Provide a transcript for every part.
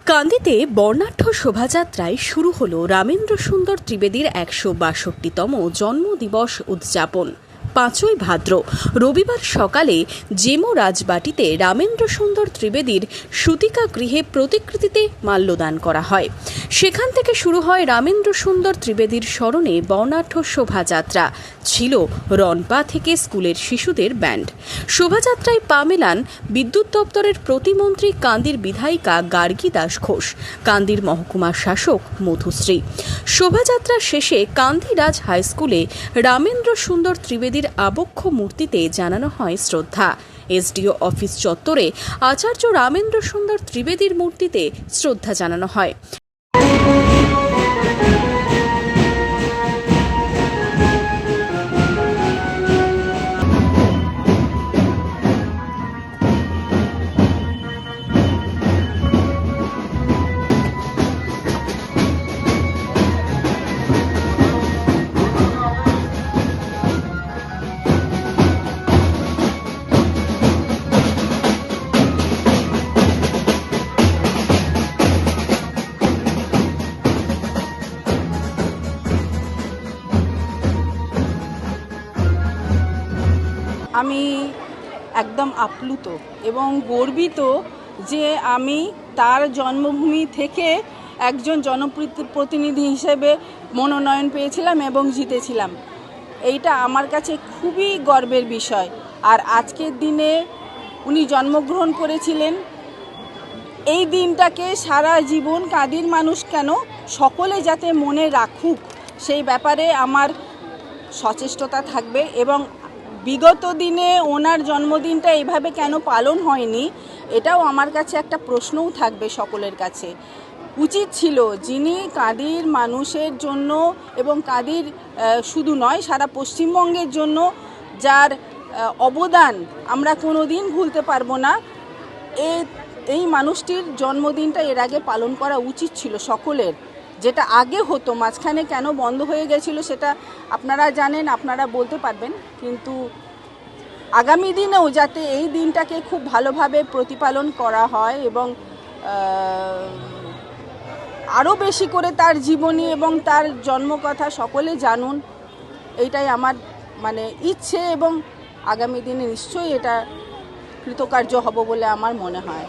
কান্দিতে বর্ণাঢ্য শোভাযাত্রায় শুরু হলো রামেন্দ্র সুন্দর ত্রিবেদীর ১৬২তম জন্মদিবস উদযাপন। ৫ই ভাদ্র রবিবার সকালে জেমো রাজবাটিতে রামেন্দ্র সুন্দর ত্রিবেদীর সুতিকা গৃহে প্রতিকৃতিতে মাল্যদান করা হয়। সেখান থেকে শুরু হয় রামেন্দ্র সুন্দর ত্রিবেদীর স্মরণে বর্ণাঢ্য শোভাযাত্রা। ছিল রনপা থেকে স্কুলের শিশুদের ব্যান্ড। শোভাযাত্রায় পা মেলান বিদ্যুৎ দপ্তরের প্রতিমন্ত্রী কান্দির বিধায়িকা গার্গী দাস ঘোষ, কান্দির মহকুমা শাসক মধুশ্রী। শোভাযাত্রা শেষে কান্দি রাজ হাইস্কুলে রামেন্দ্র সুন্দর ত্রিবেদীর আবক্ষ মূর্তিতে জানানো হয় শ্রদ্ধা। এসডিও অফিস চত্বরে আচার্য রামেন্দ্র সুন্দর ত্রিবেদীর মূর্তিতে শ্রদ্ধা জানানো হয়। আমি একদম আপ্লুত এবং গর্বিত যে আমি তার জন্মভূমি থেকে একজন জনপ্রতিনিধি হিসেবে মনোনয়ন পেয়েছিলাম এবং জিতেছিলাম। এইটা আমার কাছে খুবই গর্বের বিষয়। আর আজকের দিনে উনি জন্মগ্রহণ করেছিলেন, এই দিনটাকে সারা জীবন কাঁদির মানুষ কেন সকলে যাতে মনে রাখুক সেই ব্যাপারে আমার সচেষ্টতা থাকবে। এবং বিগত দিনে ওনার জন্মদিনটা এইভাবে কেন পালন হয়নি এটাও আমার কাছে একটা প্রশ্নও থাকবে সকলের কাছে। উচিত ছিল যিনি কাঁদির মানুষের জন্য এবং কাঁদির শুধু নয় সারা পশ্চিমবঙ্গের জন্য যার অবদান আমরা কোনো দিন ভুলতে পারবো না, এই মানুষটির জন্মদিনটা এর আগে পালন করা উচিত ছিল সকলের। যেটা আগে হতো, মাঝখানে কেন বন্ধ হয়ে গেছিল সেটা আপনারা জানেন, আপনারা বলতে পারবেন। কিন্তু আগামী দিনেও যাতে এই দিনটাকে খুব ভালোভাবে প্রতিপালন করা হয় এবং আরও বেশি করে তার জীবনী এবং তার জন্মকথা সকলে জানুন, এইটাই আমার ইচ্ছে এবং আগামী দিনে নিশ্চয়ই এটা কৃতকার্য হব বলে আমার মনে হয়।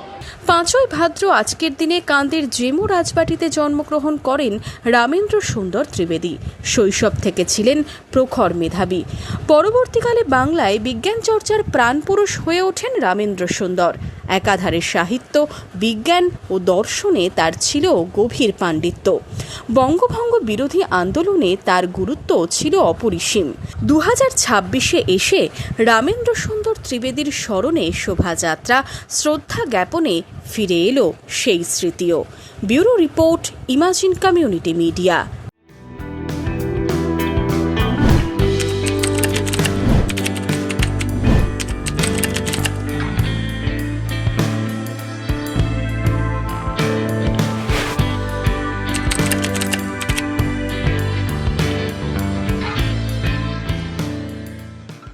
৫ই ভাদ্র আজকের দিনে কান্দির জেমো রাজবাটিতে জন্মগ্রহণ করেন রামেন্দ্র সুন্দর ত্রিবেদী। শৈশব থেকে ছিলেন প্রখর মেধাবী। পরবর্তীকালে বাংলায় বিজ্ঞান চর্চার প্রাণপুরুষ হয়ে ওঠেন রামেন্দ্র সুন্দর। একাধারে সাহিত্য, বিজ্ঞান ও দর্শনে তার ছিল গভীর পাণ্ডিত্য। বঙ্গভঙ্গ বিরোধী আন্দোলনে তার গুরুত্ব ছিল অপরিসীম। 2026-এ এসে রামেন্দ্র সুন্দর ত্রিবেদীর স্মরণে শোভাযাত্রা, শ্রদ্ধা জ্ঞাপনে ফিরে এলো সেই স্মৃতিও। Bureau report, imagine community media.